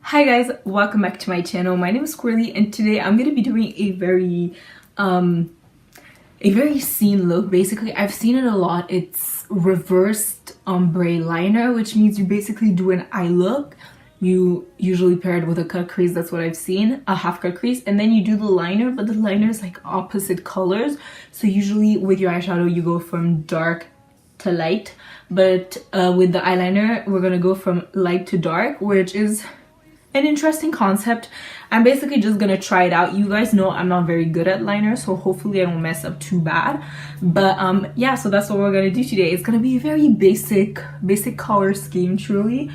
Hi guys, welcome back to my channel. My name is Corly and today I'm going to be doing a very scene look. Basically, I've seen it a lot. It's reversed ombre liner, which means you basically do an eye look. You usually pair it with a cut crease. That's what I've seen, a half cut crease, and then you do the liner, but the liner is like opposite colors. So usually with your eyeshadow you go from dark to light, but with the eyeliner we're gonna go from light to dark, which is an interesting concept. I'm basically just gonna try it out. You guys know I'm not very good at liners, so hopefully I don't mess up too bad. But yeah, so that's what we're gonna do today. It's gonna be a very basic color scheme, truly,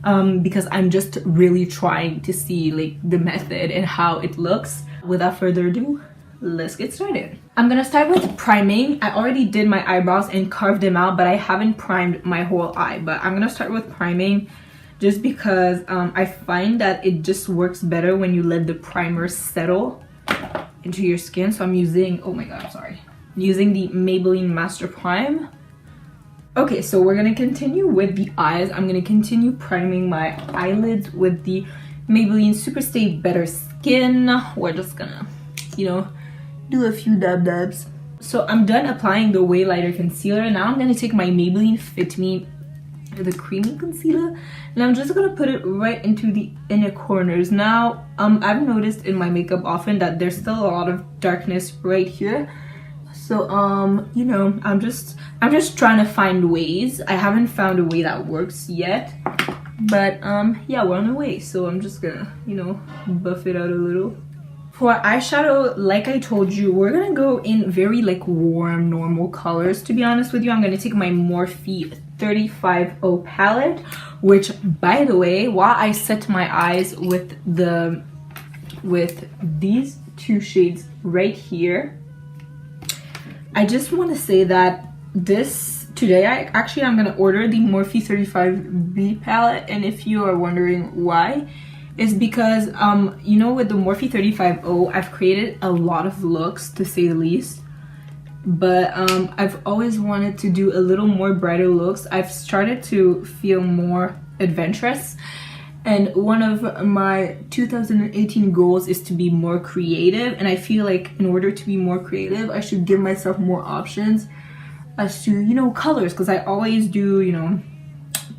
because I'm just really trying to see like the method and how it looks. Without further ado, let's get started. I'm gonna start with priming. I already did my eyebrows and carved them out, but I haven't primed my whole eye. But I'm gonna start with priming, just because I find that it just works better when you let the primer settle into your skin. So I'm using, oh my god, I'm sorry, using the Maybelline Master Prime. Okay, so we're gonna continue with the eyes. I'm gonna continue priming my eyelids with the Maybelline Superstay Better Skin. We're just gonna, you know, do a few dabs. So I'm done applying the Way Lighter concealer. Now I'm gonna take my Maybelline Fit Me the creamy concealer, and I'm just gonna put it right into the inner corners. Now I've noticed in my makeup often that there's still a lot of darkness right here, so you know, I'm just trying to find ways. I haven't found a way that works yet, but yeah, we're on the way. So I'm just gonna, you know, buff it out a little. For eyeshadow, like I told you, we're gonna go in very like warm, normal colors. To be honest with you, I'm gonna take my Morphe 35O palette, which, by the way, while I set my eyes with these two shades right here, I just want to say that today I'm gonna order the Morphe 35B palette, and if you are wondering why, is because you know, with the Morphe 35O I've created a lot of looks, to say the least, but I've always wanted to do a little more brighter looks. I've started to feel more adventurous, and one of my 2018 goals is to be more creative, and I feel like in order to be more creative I should give myself more options as to, you know, colors, because I always do, you know,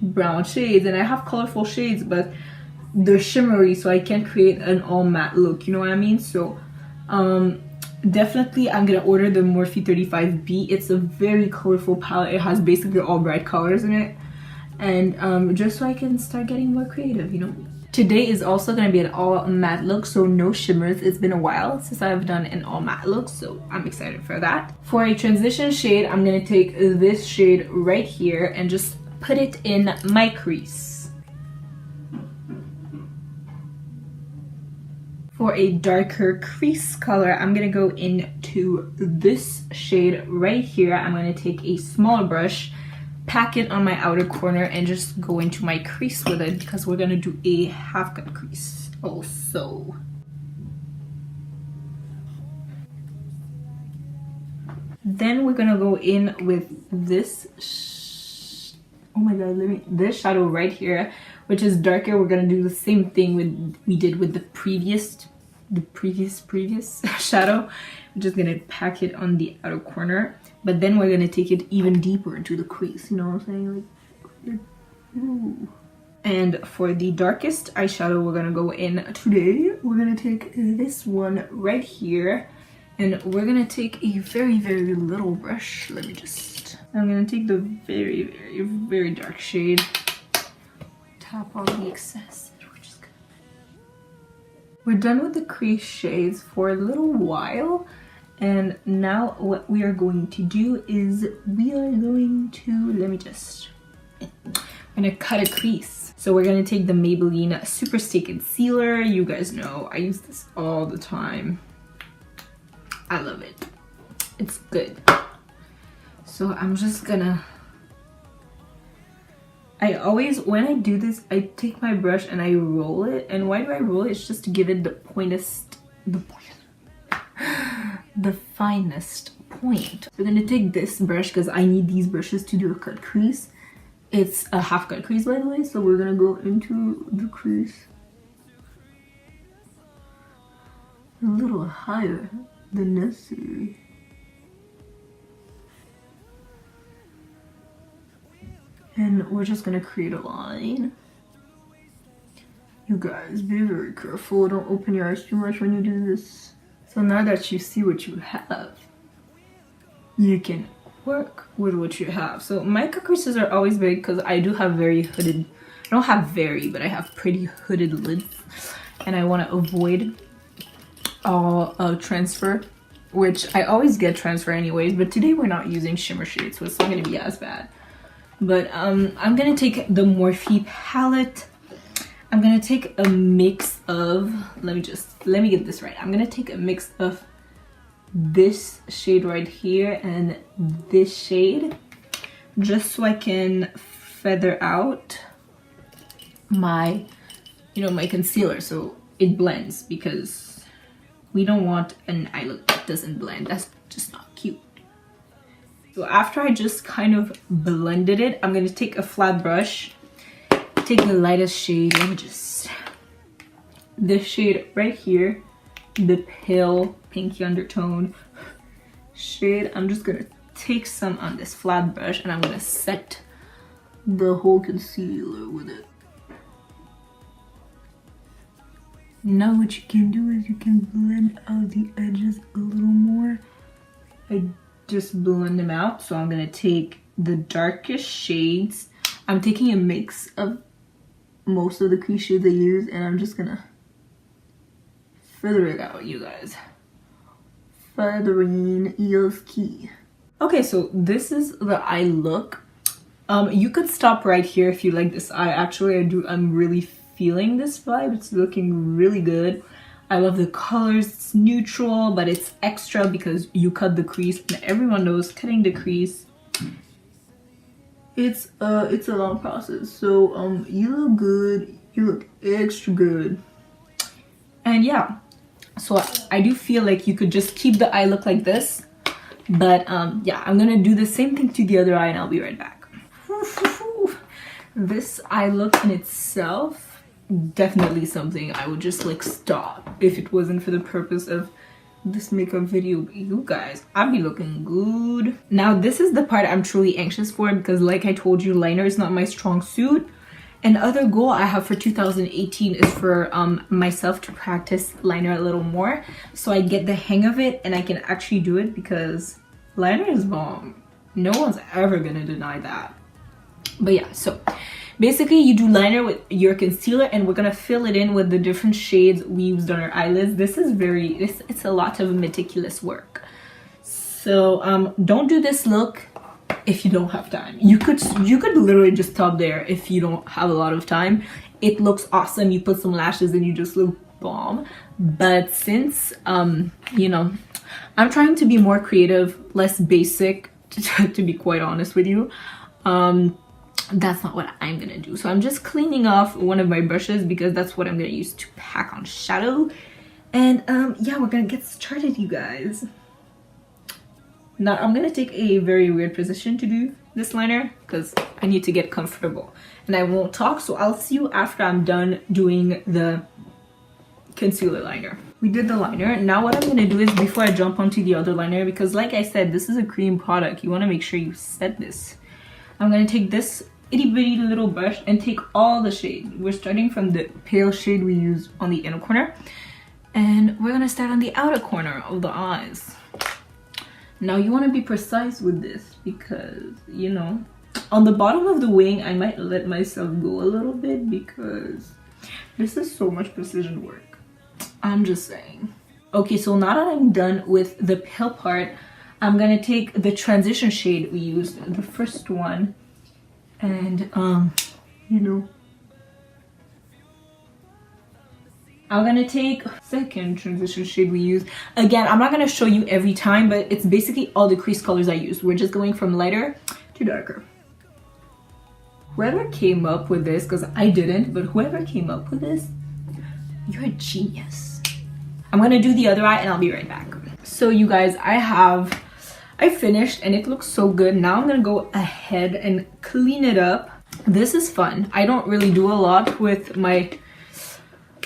brown shades, and I have colorful shades, but they're shimmery, so I can't create an all matte look, you know what I mean? So definitely I'm gonna order the Morphe 35B. It's a very colorful palette. It has basically all bright colors in it, and just so I can start getting more creative, you know. Today is also gonna be an all matte look, so no shimmers. It's been a while since I've done an all matte look, so I'm excited for that. For a transition shade, I'm gonna take this shade right here and just put it in my crease. For a darker crease color, I'm gonna go into this shade right here. I'm gonna take a smaller brush, pack it on my outer corner, and just go into my crease with it, because we're gonna do a half cut crease also. Then we're gonna go in with this, oh my god, this shadow right here, which is darker. We're gonna do the same thing we did with the previous shadow. I'm just gonna pack it on the outer corner, but then we're gonna take it even deeper into the crease, you know what I'm saying? Like, ooh. And for the darkest eyeshadow we're gonna go in today, we're gonna take this one right here, and we're gonna take a very, very little brush. I'm gonna take the very, very, very dark shade, tap all the excess. We're done with the crease shades for a little while, and now what we are going to do is we are going to, I'm gonna cut a crease. So we're gonna take the Maybelline Superstay Concealer. You guys know I use this all the time. I love it. It's good. So I'm just gonna, when I do this, I take my brush and I roll it. And why do I roll it? It's just to give it the finest point. We're gonna take this brush, because I need these brushes to do a cut crease. It's a half cut crease, by the way, so we're gonna go into the crease a little higher than necessary. And we're just gonna create a line. You guys, be very careful. Don't open your eyes too much when you do this. So now that you see what you have, you can work with what you have. So my cut creases are always big because I do have very hooded, I don't have very, but I have pretty hooded lids. And I want to avoid transfer, which I always get transfer anyways, but today we're not using shimmer shades, so it's not going to be as bad. But I'm going to take the Morphe palette. I'm going to take a mix of, let me get this right. I'm going to take a mix of this shade right here and this shade, just so I can feather out my, my concealer so it blends, because we don't want an eye look that doesn't blend. That's just not cute. So after I just kind of blended it, I'm going to take a flat brush, take the lightest shade, this shade right here, the pale pinky undertone shade. I'm just going to take some on this flat brush and I'm going to set the whole concealer with it. Now what you can do is you can blend out the edges a little more. I just blend them out. So I'm going to take the darkest shades. I'm taking a mix of most of the crease shades I use, and I'm just going to feather it out, you guys. Feathering is key. Okay, so this is the eye look. You could stop right here if you like this eye. Actually, I'm really feeling this vibe. It's looking really good. I love the colors. It's neutral, but it's extra because you cut the crease, and everyone knows cutting the crease, it's a long process. So you look good, you look extra good. And yeah, so I do feel like you could just keep the eye look like this, but yeah, I'm gonna do the same thing to the other eye and I'll be right back. This eye look in itself, definitely something I would just like stop if it wasn't for the purpose of this makeup video. But you guys, I'd be looking good. Now this is the part I'm truly anxious for, because like I told you, liner is not my strong suit. And other goal I have for 2018 is for myself to practice liner a little more, so I get the hang of it and I can actually do it, because liner is bomb. No one's ever gonna deny that. But yeah, so basically you do liner with your concealer, and we're gonna fill it in with the different shades we used on our eyelids. This is it's a lot of meticulous work. So don't do this look if you don't have time. You could literally just stop there if you don't have a lot of time. It looks awesome. You put some lashes and you just look bomb. But since you know, I'm trying to be more creative, less basic, to be quite honest with you, that's not what I'm gonna do. So I'm just cleaning off one of my brushes because that's what I'm gonna use to pack on shadow. And yeah, we're gonna get started, you guys. Now I'm gonna take a very weird position to do this liner because I need to get comfortable, and I won't talk, so I'll see you after I'm done doing the concealer liner. We did the liner. Now what I'm gonna do is, before I jump onto the other liner, because like I said, this is a cream product, you want to make sure you set this. I'm gonna take this itty bitty little brush and take all the shades. We're starting from the pale shade we used on the inner corner, and we're gonna start on the outer corner of the eyes. Now you want to be precise with this, because you know, on the bottom of the wing I might let myself go a little bit because this is so much precision work. I'm just saying. Okay, so now that I'm done with the pale part, I'm gonna take the transition shade we used, the first one, and you know, I'm gonna take second transition shade we use. Again, I'm not gonna show you every time, but it's basically all the crease colors I use. We're just going from lighter to darker. Whoever came up with this, because I didn't, but whoever came up with this, you're a genius. I'm gonna do the other eye and I'll be right back. So you guys, I finished and it looks so good. Now I'm gonna go ahead and clean it up. This is fun. I don't really do a lot with my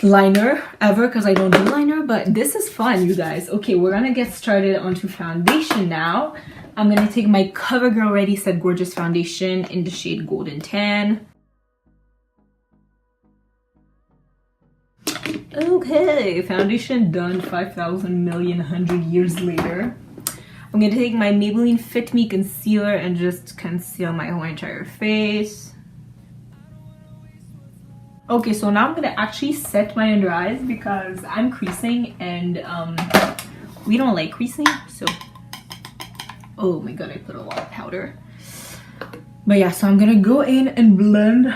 liner ever because I don't do liner, but this is fun, you guys. Okay, we're gonna get started onto foundation now. I'm gonna take my CoverGirl Ready Set Gorgeous foundation in the shade Golden Tan. Okay, foundation done 5,000 million 100 years later. I'm gonna take my Maybelline Fit Me Concealer and just conceal my whole entire face. Okay, so now I'm gonna actually set my under eyes because I'm creasing and we don't like creasing, so. Oh my god, I put a lot of powder. But yeah, so I'm gonna go in and blend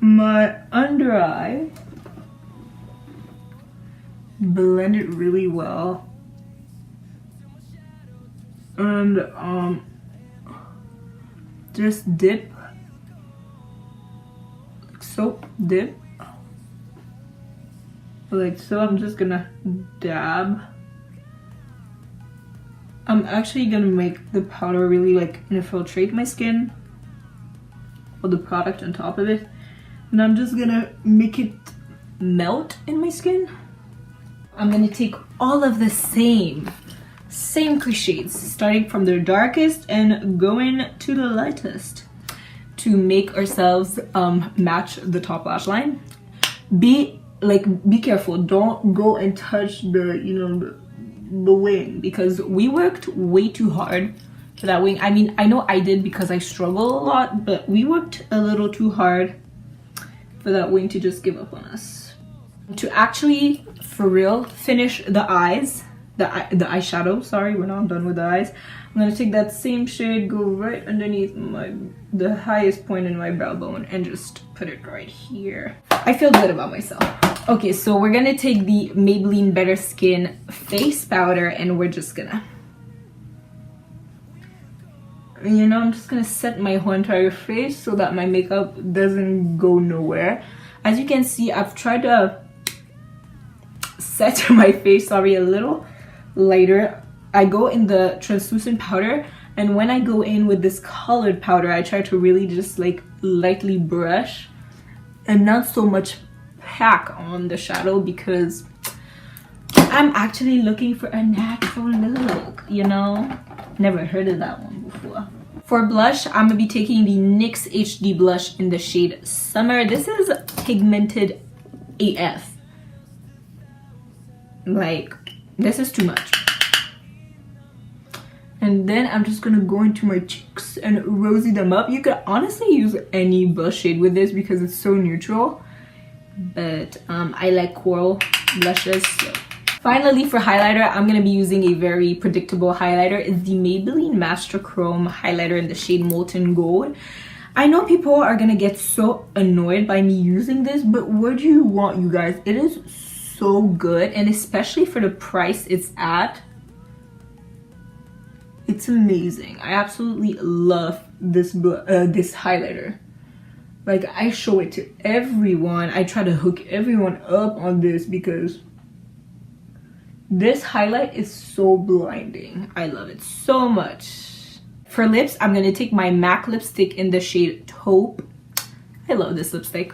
my under eye. Blend it really well. And just dip. Like so, dip. Like so, I'm just gonna dab. I'm actually gonna make the powder really like infiltrate my skin, or the product on top of it, and I'm just gonna make it melt in my skin. I'm gonna take all of the same crease shades, starting from the darkest and going to the lightest, to make ourselves match the top lash line. Be careful, don't go and touch the the wing, because we worked way too hard for that wing. I mean, I know I did because I struggle a lot, but we worked a little too hard for that wing to just give up on us. To actually, for real, finish the eyes, the eyeshadow, sorry, we're not done with the eyes. I'm gonna take that same shade, go right underneath the highest point in my brow bone and just put it right here. I feel good about myself. Okay, so we're gonna take the Maybelline Better Skin face powder and we're just gonna, I'm just gonna set my whole entire face so that my makeup doesn't go nowhere. As you can see, I've tried to set my face, a little lighter. I go in the translucent powder, and when I go in with this colored powder, I try to really just like lightly brush and not so much pack on the shadow, because I'm actually looking for a natural look, Never heard of that one before. For blush, I'm gonna be taking the NYX HD blush in the shade Summer. This is pigmented AF. Like, this is too much. And then I'm just gonna go into my cheeks and rosy them up. You could honestly use any blush shade with this because it's so neutral, but I like coral blushes. So. Finally, for highlighter, I'm gonna be using a very predictable highlighter. It's the Maybelline Master Chrome highlighter in the shade Molten Gold. I know people are gonna get so annoyed by me using this, but what do you want, you guys? It is so good, and especially for the price it's at, it's amazing. I absolutely love this highlighter. Like, I show it to everyone. I try to hook everyone up on this because this highlight is so blinding. I love it so much. For lips, I'm gonna take my MAC lipstick in the shade Taupe. I love this lipstick.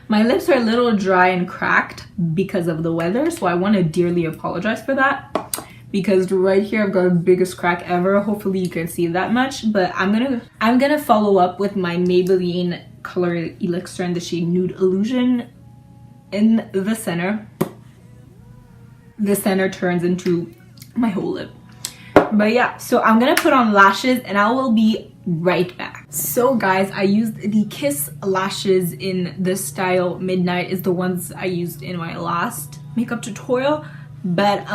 My lips are a little dry and cracked because of the weather, so I want to dearly apologize for that, because right here I've got the biggest crack ever. Hopefully you can see that much, but I'm gonna follow up with my Maybelline Color Elixir in the shade Nude Illusion in the center. The center turns into my whole lip. But yeah, so I'm gonna put on lashes and I will be right back. So guys, I used the Kiss lashes in the style Midnight. Is the ones I used in my last makeup tutorial, but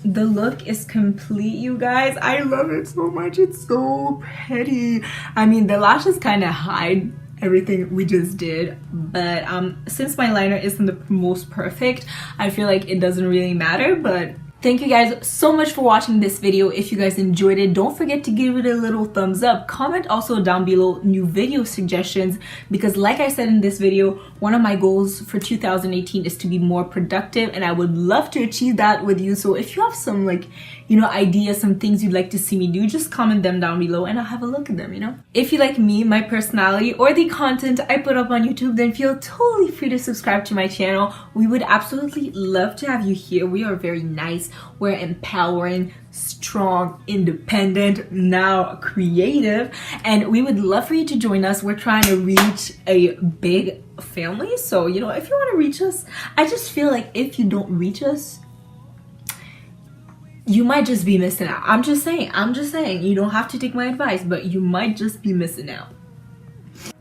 the look is complete, you guys. I love it so much. It's so pretty. I mean, the lashes kind of hide everything we just did, but since my liner isn't the most perfect, I feel like it doesn't really matter. But thank you guys so much for watching this video. If you guys enjoyed it, don't forget to give it a little thumbs up. Comment also down below new video suggestions, because like I said in this video, one of my goals for 2018 is to be more productive, and I would love to achieve that with you. So if you have some like you know, ideas, some things you'd like to see me do, just comment them down below and I'll have a look at them, you know. If you like me, my personality, or the content I put up on YouTube, then feel totally free to subscribe to my channel. We would absolutely love to have you here. We are very nice, we're empowering, strong, independent, now creative, and we would love for you to join us. We're trying to reach a big family, so you know, if you want to reach us, I just feel like if you don't reach us, you might just be missing out. I'm just saying, you don't have to take my advice, but you might just be missing out.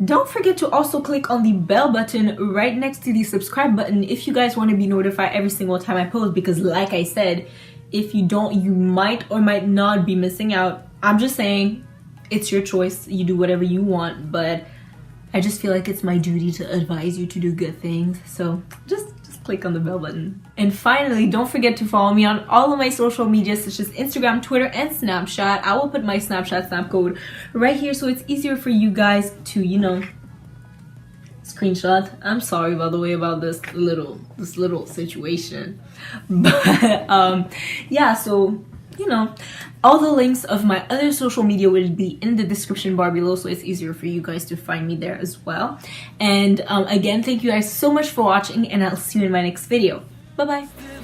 Don't forget to also click on the bell button right next to the subscribe button if you guys want to be notified every single time I post, because like I said, if you don't, you might or might not be missing out. I'm just saying, it's your choice, you do whatever you want, but I just feel like it's my duty to advise you to do good things, so just click on the bell button. And finally, don't forget to follow me on all of my social media such as Instagram, Twitter, and Snapchat. I will put my Snapchat snap code right here so it's easier for you guys to, you know, screenshot. I'm sorry, by the way, about this little situation, but yeah, so you know, all the links of my other social media will be in the description bar below, so it's easier for you guys to find me there as well. And again, thank you guys so much for watching, and I'll see you in my next video. Bye bye.